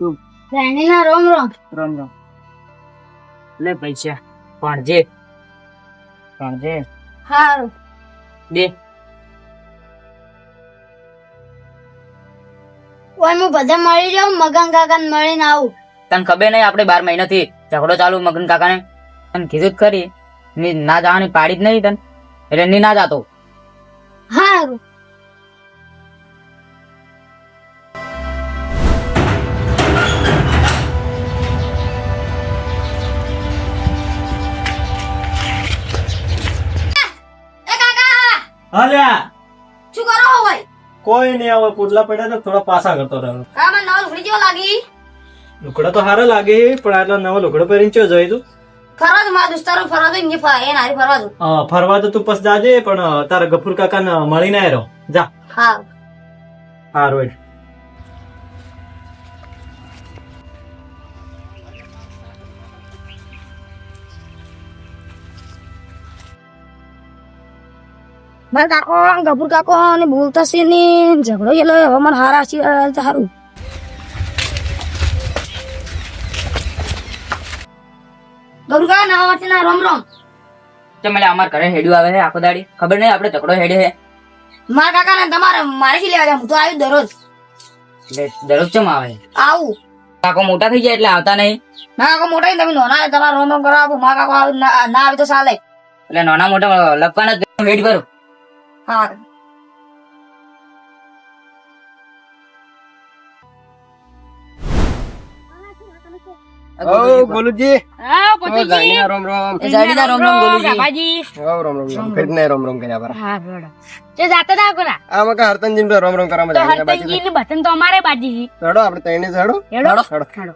તું રાણીના રોમ રોમ. રમ રમ લે પૈસા ભણજે હારું. દે ઓય હું બધા મળી જાઉં, મગન કાકાને મળીને આવું. તને ખબર નહીં આપણે 12 મહિનાથી ઝઘડો ચાલુ મગન કાકાને તને કીધું જ ખરી ની ના જવાની પાડી જ નહીં તને એટલે ની ના જાતો. હારું. એ કાકા અલ્યા શું કરો હો ભાઈ? કોઈ નહીં આવે પુડલા પડ્યા તો થોડા પાછા કરતો રહ્યો. આ મને નવો લુગડી જેવો લાગી. લુકડો તો સારો લાગે પણ આટલો નવો લુકડો પહેરીને ચો જોઈ તું ફરવા દો મારા દોસ્તારો, ફરવા દો ઇંગે એ નારી ફરવા દો. ફરવા તો તું પછી જાજે પણ તારા ગફુર કાકાને મળીને આવ્યો જા. હા હારું હેડ. મારા કાકો ગભુર કાકો અને બોલતા છે ને ઝઘડો ગયેલો હવે મને હારા છે સારું. ગભુર કાકા નવા વર્ષના રોમ રોમ. એટલે અમાર ઘરે હેડ્યું આવે છે આખો દાડી ખબર નહીં આપણે ઝઘડો હેડે છે મારા કાકા ને તમારે મારે શી લેવા જાય? હું તો આવ્યું દરરોજ એટલે દરરોજ ચમ આવે આવું. કાકો મોટા થઈ જાય એટલે આવતા નહીં ના કાકો મોટા તમે નોના તમારે રોમ રોમ કરવા આપું. મારા કાકો ના આવી તો ચાલે. એટલે નાના મોટા લપવાના જ વેટ કરું. હા ઓ ગોલુજી હા જાણીના રોમ રોમ જાડીના રોમ રોમ ગોલુજી. બાબાજી. ઓ રોમ રોમ રોમ ફેટને રોમ રોમ કર્યા પર હા બરાબર. જે જાતા ના કોના આમાં કા હરતનજી ને રોમ રોમ કરવામાં તો જાણીના હરતનજી ને બતન તો અમારે બાજી ચડો આપણે તઈને ચડો હેડો ચડો હેડો.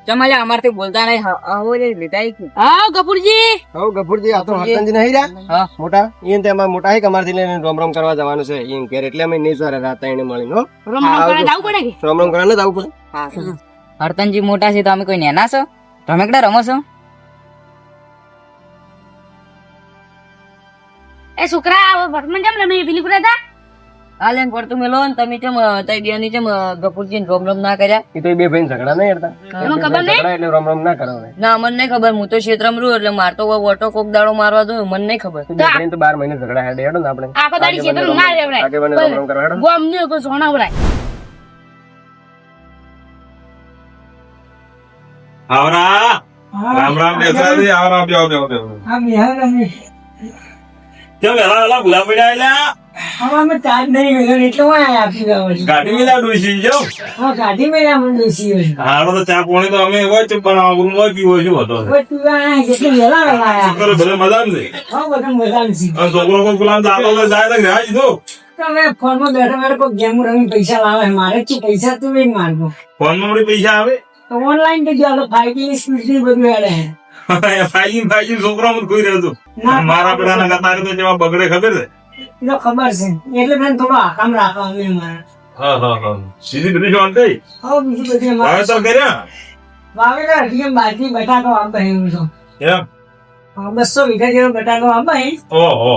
ચમાલ્યા અમારથી બોલતા નહીં આવો રે લીધા હા કપૂરજી. હો ગફુરજી આ તો હરતનજી નહીં રહ્યા હા મોટા ઈન તે અમાર મોટા હે કે અમારથી લઈને રોમ રોમ કરવા જવાનું છે ઈન ઘેર એટલે અમે નહીં સરે રાત તઈને મળીને હો રોમ રોમ કરે જાવું પડે કે? રોમ રોમ કરવા ન જવું પડે હરતનજી મોટા છે તો અમે કોઈ નેના છો તમે કડા રમો છો એ છોકરા વર્તમાન કેમ રમે પેલી કુડા તા? આ લેન પડતું મેલો ને તમે ચમ તઈ બેની ચમ ગફુરજી રોમ રોમ ના કર્યા એ તો એ બે ભાઈ ઝઘડા નહીં હેડતા એમાં ખબર નહીં? ઝઘડા એટલે રોમ રોમ ના કરો ના મને નહીં ખબર હું તો ક્ષેત્રમાં રહું એટલે મારતો ઓટો કોક દાડો મારવા દઉં મને નહીં ખબર તો 12 મહિને ઝઘડા હેડે હેડો ને આપણે આખો દાડી ખેતર ના રેવરાય. આગેવાને રોમ રોમ કરવા હેડો ગોમ ને કોઈ સોનાવરાય. આવરા રામ રામ બેસાડી આવરા બેહો બેહો બેહો કેમ વેલા ભૂલા પડ્યા એલા ગાડી મેલા ડોસી જો હારો તો ચા પાણી તો અમે હોય છે પણ રૂમ માં પીવો છું હતો છોકરો ભલે મજા ને છોકરો કોઈ ગુલામ દાદો જાય તો ગયા દીધો ફોન માં બેઠા બેઠા કોઈ ગેમ રમી પૈસા લાવે મારે શું પૈસા તું નહીં મારવો ફોન માં વળી પૈસા આવે તો ઓનલાઈન તો ચાલો 5G સ્પીડ બધું હેડે ફાઈન છોકરો માં કોઈ રહેતું મારા પેલા તારે તો જેવા બગડે ખબર છે એ તો ખબર છે એટલે મેં થોડો આકામ રાખવા અમે મારા હા સીધી બધી જોન થઈ હવે બીજું બધું વાવેતર કર્યા વાવેતર કેમ બાજરી બટાકો આપે એવું તો એમ 200 વીઘા જેવો બટાકો આપે ઓહો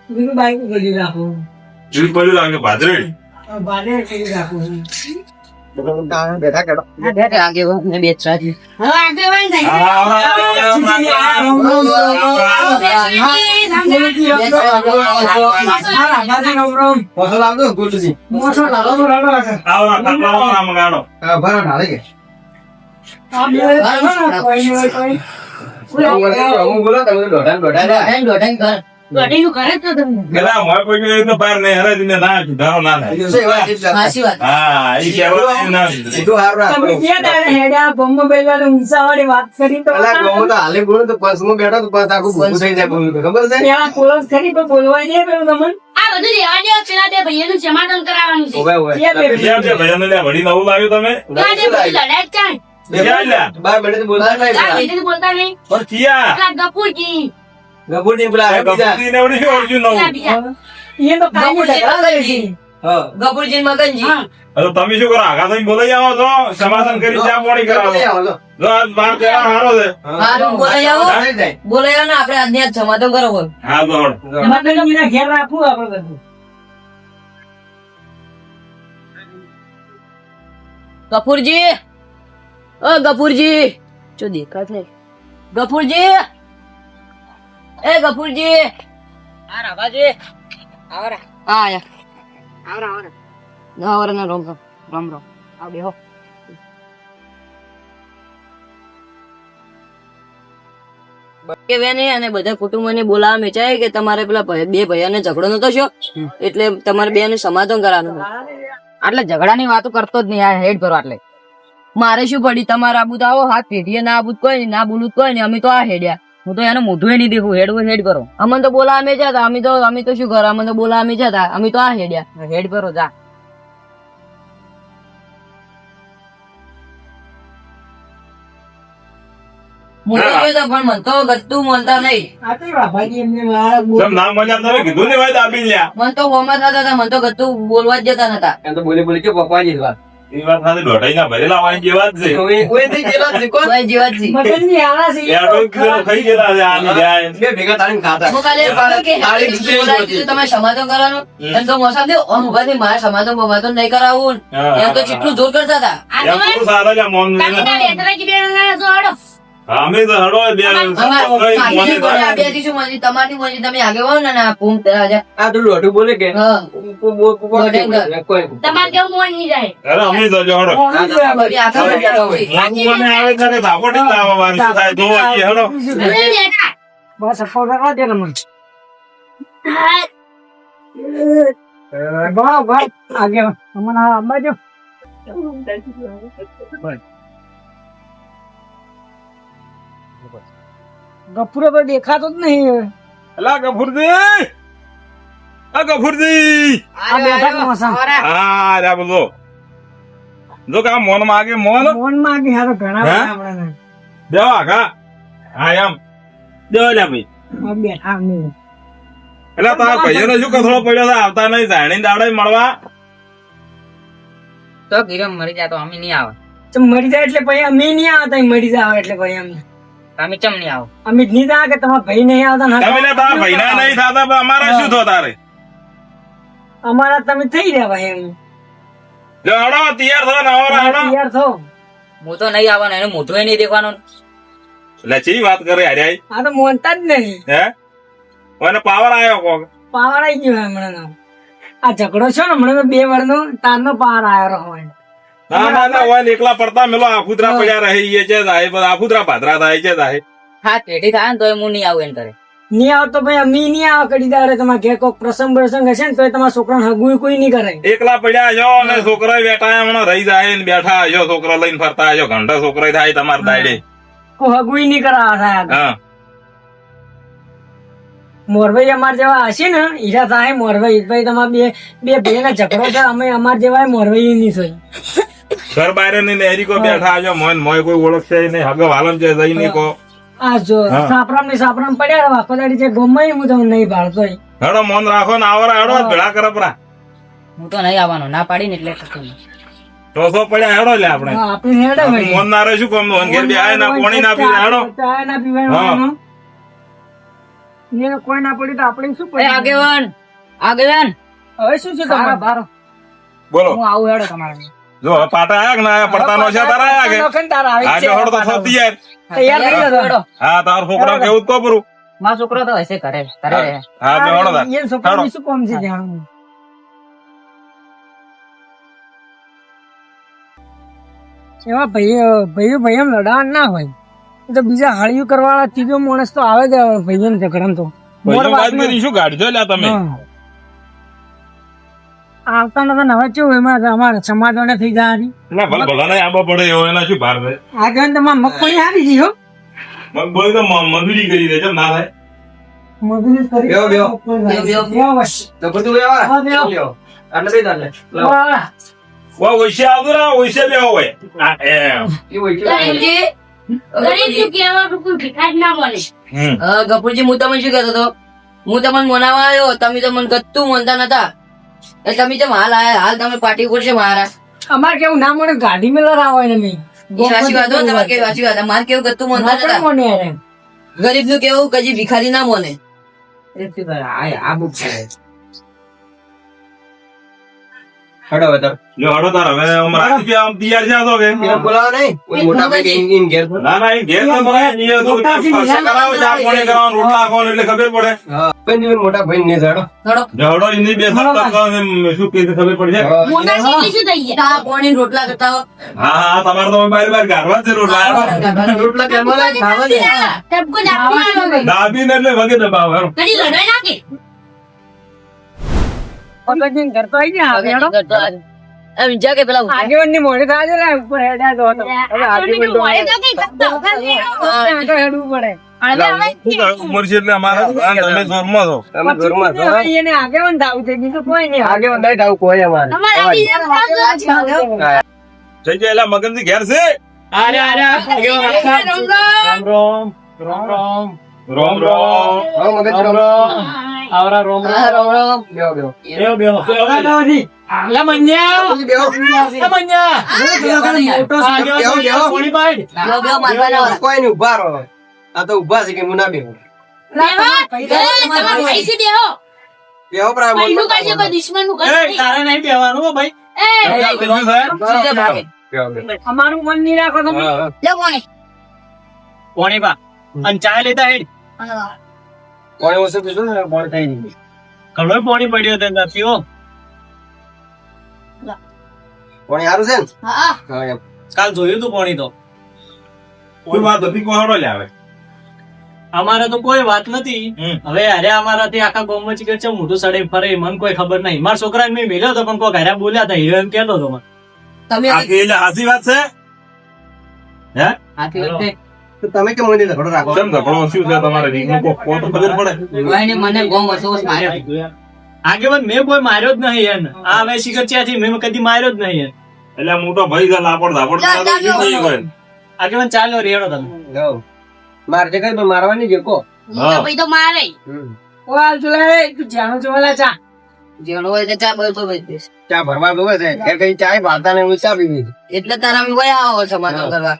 બીજું બાઈક કરી રાખું ચીજ પડ્યું લાગે ભાદરે બારે કરી રાખું બેઠા કેડો આગેવાન બે ચાર હવે આગેવાન થઈ મોસો લાવજો ગોલુજી મોટો લાલો લાલો આવરા કાપલા મંગાડો ભરો ઢાલે કે આ બે કોઈ નહીં કોઈ હું બોલો તમે દોઢાન દોઢા ગડીનું કરે તો તમે ગલા મોય કોઈ ને તો પાર ને હરે દિને ના સુધારો ના થાય સાચી વાત હા ઈ કેવા ના સીધું હારું તમે રાખો ક્યાં તારે હેડ્યા બોમ્બે બેલા ઊંચાવાળી વાત કરી તો અલા ગોમો તો હાલે બોલો તો પસમાં બેઠા તો પસ આખું ભૂખું થઈ જાય બોલું ખબર છે પેલા કોલસ ખરી પણ બોલવાય નહીં પેલું તમને આ બધું રહેવા દે. પેલા બે ભાઈઓનું સમાધાન કરાવવાનું છે. ઓવે ઓવે ક્યાં બે કેમ છે ભજન ને વડી નવું લાવ્યું તમે આ બે બધું લડાઈ જ ચાલ. ક્યાં લ્યા બાર બેઠે તો બોલતા આ નહીં ભાઈને બોલતા નહીં. પણ કિયા પેલા ગપુરજી, ગબુડી પેલા બીજા ગપતી ને વડી ઓળખ્યું પેલા નવું બીજા. એ તો કાંઈ ઝઘડા કરે છે હા ગફુરજી મગનજી હા. તો તમે શું કરો આગા થઈને બોલાઈ આવો તો સમાધાન કરી ચા પાણી કરાવો હાલો જો આ બાર કેવા હારો છે હારું બોલાઈ આવો થઈ જાય બોલાયો ને આપણે આજની આજ સમાધાન કરો બોલ હા તો હળ. એમાં પેલા મને ઘેર રાખવું આપણે બધું ગફુરજી, ઓ ગફુરજી, જો દેખાત નહીં. ગફુરજી, એ ગફુરજી, આ રાભાજી, આવરા, આ આયા, આવરા, આવરા, આવરા ના રોમ રોમ, રોમ રોમ, આવ બેહો. કે બેને અને બધા કુટુંબોને બોલાવા મેચાય કે તમારે પેલા બે ભૈયાને ઝઘડો નતો થયો એટલે તમારે બે ને સમાધાન કરવાનું. એટલે ઝઘડાની વાતો કરતો જ નહીં આ હેડ ભરો. એટલે મારે શું પડી, તમારે આબુ તો આવો, હાથ પેઢીએ ના આબુ કોઈ નહીં, ના બોલું કોઈ નહીં, અમે તો આ હેડ્યા. હું તો એનું મોઢું નહીં દેખું, હેડ હેડ કરો. અમને તો બોલાવા અમે જતા, અમે તો શું કરો, અમને તો બોલાવા અમે જતા, અમે તો આ હેડ્યા. હેડ ભરો જા. પણ મન તો ગતું મળતા નહીં. આ તો બાપાજી એમને મારા સમ નામ મજા તમે કીધું ને ભાઈ દાબી લ્યા. મન તો હોમાં થતા હતા, મન તો ગતું બોલવા જ જતા નતા. એમ તો બોલી બોલી કે પપ્પાજી વાત એ વાત સાથે દોઢાઈના ભરેલા વાળી જેવા જ છે. ઓય થઈ ગયેલા છે કોણ કોઈ જીવત જી. મટનની આળા છે. એ આટલું કીધું ખાઈ ગયેલા છે આની જાય. બે ભેગા તારીને ખાતા હું કાલે બોલાવી દીધું, તમે સમાધાન કરવાનું. એમ તો મોસમ થયો, આમ ઉભા થઈ, મારે સમાધાન નહીં કરાવવું. એમ તો કેટલું જોર કરતા હતા. એમ તો સારા છે મોન ને. અમે તો હડો બે બે દિવસો મજી તમારી મજી તમે આગે હોવ ને આ પૂમ રાજા. આ તો લોઢું બોલે કે હા. કોઈ તમારે કેવું મોન નહીં જાય. અરે અમે તો જો હડો બધી આખા લાગુ મને આવે ત્યારે ધાપોટી લાવવા વાળી શું થાય જોવો છીએ હડો. બસ સફળ કરવા દે ને મને. ભાવ ભાવ આગે અમને આ બાજુ ગફુરો તો દેખાતો જ નહીં. અલા ગફુરજી, આ ગફુરજી, આ બેઠા કે મોસમ હા રા બોલો જો કે આ મોન માગે મોન મોન માં ગયા તો ઘણા હે? બધા આપણા દેવા કા હા એમ દેવા લ્યા ભાઈ. બેઠા અમને. એટલે તારા ભાઈઓને શું કથળો પડ્યો છે આવતા નહીં જાણી દાડે મળવા. તો ગીરમ મરી જાય તો અમે નહીં આવે. તો મરી જાય એટલે પછી અમે નહીં આવતા, મરી જાય એટલે પછી અમને અમે ચમ નહીં આવો. અમે જ નહીં થાય કે તમારા ભાઈ નહીં આવતા ને તમે લે તારા ભાઈના નહીં થતા પણ અમારે શું થો તારે. અમારા તમે થઈ રહ્યા ભાઈ એમ જો હડો તૈયાર થો ને આવરા હડો. તૈયાર થો. હું તો નહીં આવવાનો, એનું મોઢું નહીં દેખવાનું. એટલે ચી વાત કરે હર્યાઈ આ તો મોનતા જ નહીં. હે મને પાવર આવ્યો કોક. પાવર આવી ગયો હમણાં. આ ઝઘડો છે ને હમણાં 2 વર્ષનો તારનો પાવર આવ્યો હોય. ના હોય ને એકલા પડતા મેલો આફુદરા પડ્યા રહે એ છે જાય બધા આફુદરા ભાદરા થાય છે જાય. હા પેઢી થાય ને તો હું નહીં આવું એમ કરે. નહીં આવતો ભાઈ અમે નહીં આવો કડી દાડે તમારે ઘેર કોઈક પ્રસંગ હશે ને તો તમારા છોકરાને હગું કોઈ નહીં કરે. એકલા પડ્યા છો ને છોકરા બેઠા હમણાં રહી જાય ને બેઠા છો છોકરા લઈને ફરતા છો ઘંટા છોકરા થાય તમારે દાડે. કોઈ હગું નહીં કરાવવા થાય. હા મોરભાઈ અમાર જેવા હશે ને હીરા થાય મોરભાઈ ભાઈ તમારે બે ભાઈ ના ઝઘડો છે અમે અમાર જેવા મોરભાઈ નહીં થઈ. ઘર બહાર ની નહેરી કો બેઠા છો મોય મોય કોઈ ઓળખશે નહીં હગ વાલમ છે જઈ નહીં કો. આ જો સાપરામ પડ્યા આખો દાડી છે ગમે હું તમને નહીં ભાળતો. હડો મોન રાખો ને આવરા હડો ભેળા કરે પરા. હું તો નહીં આવવાનો, ના પાડી ને એટલે કશું નહીં. તો પડ્યા હેડો લે આપણે આપણે હેડે ભાઈ મોન ના રહે શું કોમ નું ઘેર બે આય ના પાણી ના પીવે હેડો. ચા ના પીવાનું. એને કોઈ ના પડ્યું તો આપણે શું એ પડ્યું? આગેવાન, આગેવાન, હવે શું છે તમારે બારો બોલો હું આવું હેડો તમારે. જો હવે પાટા આયા કે ના આયા પડતા નો છે તારા આયા કે નોખન તારા આવી આજે છે. હડો તો થતી જાય. તૈયાર કરી હેડો, દો. હેડો. હા તાર છોકરા કેવું તો પરું. મારો છોકરો તો હશે કરે કરે રહે. હા બે હડો તાર. એને છોકરાને શું કામ છે જાણવું? એવા ભાઈઓ એમ લડાણ ના હોય. એ તો બીજા હાળિયું કરવાવાળા ત્રીજો માણસ તો આવે જ ભાઈઓ ને ઝઘડામાં તો. ભાઈઓ વાત કરી શું ગાડી લ્યા તમે. હા. આવતા નતા હવે કેવું એમાં અમારે સમાધાને થઈ જવાની. ના ભલે ભલા નહીં આબા પડે એવો એના શું ભાર છે. આગળ તમારે મગફળી આવી ગઈ હો. મગબોળી તો મજૂરી કરી દે છે ના થાય. મજૂરી કરી. બેહો, બેહો. બેહો, બેહો, બસ. તો બધું લેવા હા, બેહો. લ્યો. આટલે બે તાલે લાવો. વાહ. વા ઓઈસે આવતો ને ઓઈસે લેવો હોય. આ એમ. એ હોય છે. ગરીબજી, ગફુરજી હું તમને શું કહેતો હતો, હું તમને મનાવા આવ્યો, તમે તો મને ગત્તું માનતા નતા. એટલે તમે જેમ હાલ આયા, હાલ તમે પાર્ટી કરશે મારા. અમારે કેવું ના મળે ગાડી મેં લડાવો એને નહીં. એ સાચી વાત હો, તમારે કેવી સાચી વાત. મારે કેવું ગત્તું માનતા આપણે નતા. કોને યાર એમ? ગરીબ નું કેવું કજી ભિખારી ના મોને. હડો હવે તાર. જો હડો તાર હવે અમારા આમ તૈયાર છે તો કે એને બોલાવો નહીં કોઈ મોટા ભાઈ કે ઇન ઘેર ના ના એ ઘેર તો ભરાય નહીં તો કરાવો ચા પાણી કરાવો રોટલા ખાઓ એટલે ખબર પડે હા પણ તમે મોટા ભાઈ ને જાડો જો હડો એની બે સત્તર શું કે ખબર પડે ચા પાણી રોટલા કરતા હો. હા હા તમારે તો બાર બાર ગારવા જ છે રોટલા રોટલા ઘરમાં લાય, ખાવા દે. દાબીને એટલે વગે દબાવ હેરો. પગથિયન ઘર તો આઈ ગયા હવે હેડો. એમ જા કે પેલા ઉઠે. આગેવાનની મોઢે થાય છે ને ઉપર હેડ્યા તો હતો. હવે આગેવાન તો હેડવું પડે. ઉંમર છે એટલે અમારા તમે જોરમાં છો તમે ઘરમાં છો, હા? એને આગેવાન થાવું છે બીજું કોઈ નહીં. આગેવાન નહીં થાવું કોઈ અમારે. જઈ જાય એલા મગનજી ઘેર છે રોમ રોમ હા, મગજ રામ. આવરા રોમ હા, રોમ રોમ. બેહો, બેહો. બેહો બેહો. લા મંજ્યા. બેહો. લા મંજ્યા. મોટો સાગેવાન બેહો, બેહો. પોણી પાડ. બેહો, બેહો, મારવા ના વાળા. કોઈ નહીં, ઉભા રહો. આ તો ઉભા છે કે હું ના બેહું. બેહો પ્રાય બોલ. તારે નહીં બેહવાનું હો ભાઈ. સીધે ભાગે. બેહો, બેહો. અમારું મન નહીં રાખો તમે. હા, હા. લે પાણી. પોણી પા અને ચાય લેતા હેડ. કોઈ ઓછું પીધું ને બોલ થઈ નહીં. ઘણો પોણી પડ્યો તે પીવો. કોણી સારું છે ને? હા. હા, એમ. કાલ જોયું તું પોણી તો. કોઈ વાત હતી કોઈ હડો લે આવે અમારે તો કોઈ વાત નથી. હમ. હવે અરે અમારાથી આખા ગામમાં ચીકર છે મોટું સડે ફરે મને કોઈ ખબર નહીં. મારા છોકરાને મેં મેલ્યો હતો પણ કોઈ ઘરે બોલ્યા હતા હીરો એમ કેતો હતો મને. તમે આખી એટલે હાસી વાત છે હે હાથી વખતે તો તમે કેમ મને ઝઘડો રાખો? કેમ ઝઘડો શું છે તમારે રીતનું કોઈ તો ખબર પડે ભાઈને મને ગોમ વસો માર્યો. આગેવાન મેં કોઈ માર્યો જ નહીં એને. આ હવે શિખર છે મેં કદી માર્યો જ નહીં એને. એટલે આ મોટો ભાઈ છે લાપડ ધાપડ જા, જા, શું નહીં કોઈ આગેવાન ચાલો રેડો તમે. જાઓ. મારે જે કઈ મારવાની છે કો. હા હમ. ઓ હાલ ચલા તું જાણો છો વાલા ચા. જેનો હોય તે ચા બોલ દઈશ. ચા ભરવા ગયો છે ઘેર કઈ ચાય ભાતા ને હું ચા પીવી. એટલે તારા અમે વયા આવો સમાધાન કરવા.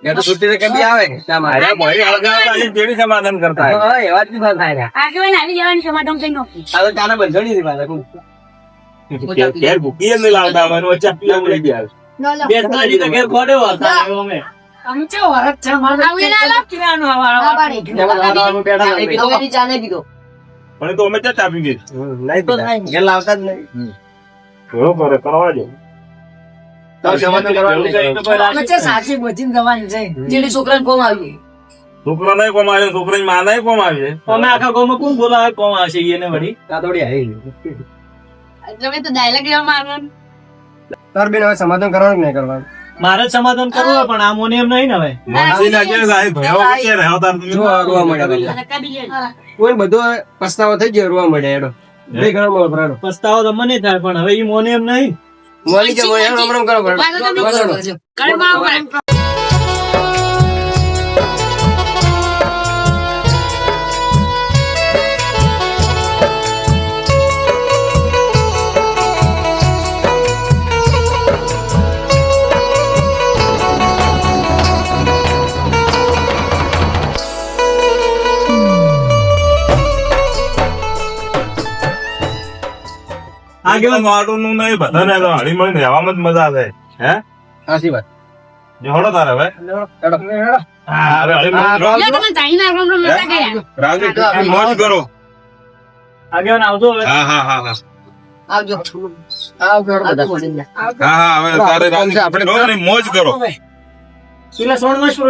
ઘેર તો છૂટી કે બી આવે ચા મારે. અરે ભાઈ હળગાવતા અહીં કેવી સમાધાન કરતા હોય? હા, એવા જ બી થાય રહ્યા. આ તો ચાના બંધણી થી પાછા કોઈ. ઘેર ભૂકી જ નહીં લાવતા અમારે વચ્ચે પીવા લઈ ગયા બે ત્રણ તો ઘેર ખોડ્યો હતા અમે. અમે ચો વરત છે મારે કિરાનો ના પાડી. એમાં લાડવાનું બેઠા ચાને પીધો, એની ચાને પીધો. પણ એ તો અમે ત્યાં ચાપી ગઈ નહીં પીતા. ઘેર લાવતા જ નહીં. બરોબર કરવા દે તો સમાધાન કરવાનું નહીં. અમે છે સાચી બચીને જવાની છે. જેડી છોકરાને કોમ આવી. છોકરો નહીં કોમ આવ્યો છોકરાની માં નહીં કોમ આવી અમે આખા ગામમાં કોણ બોલાવે કોણ હશે એને વળી. તાતોડી આવી. તાર બેન હવે સમાધાન કરવાનું કે નહીં કરવાનું? મારે જ સમાધાન કરવું હોય પણ આ મોને એમ નહીં ને હવે. મનસી લાગે સાહેબ ભયો કે રહો તાર તમે જો આ રોવા મળ્યા. કોઈ બધો પસ્તાવો થઈ ગયો રોવા મળ્યા એડો. બે ઘણા મળો ભરાડો. પસ્તાવો તો મને થાય પણ હવે ઈ મોને એમ નહીં. મળી જાય મને હમણાં કરો ભરાડો. આગેવાન વાટોનું નહીં બધાને તો હળી મળીને રહેવામાં જ મજા આવે હે સાચી વાત. જો હળો તારે હવે હા હવે હળી મળીને રાજુ મોજ કરો આગેવાન આવજો હવે. હા હા હા હા આવજો. આવજો બધા. બધા. હા હા હવે તારે રાજુ આપણે મોજ કરો પેલા સોણ માં શું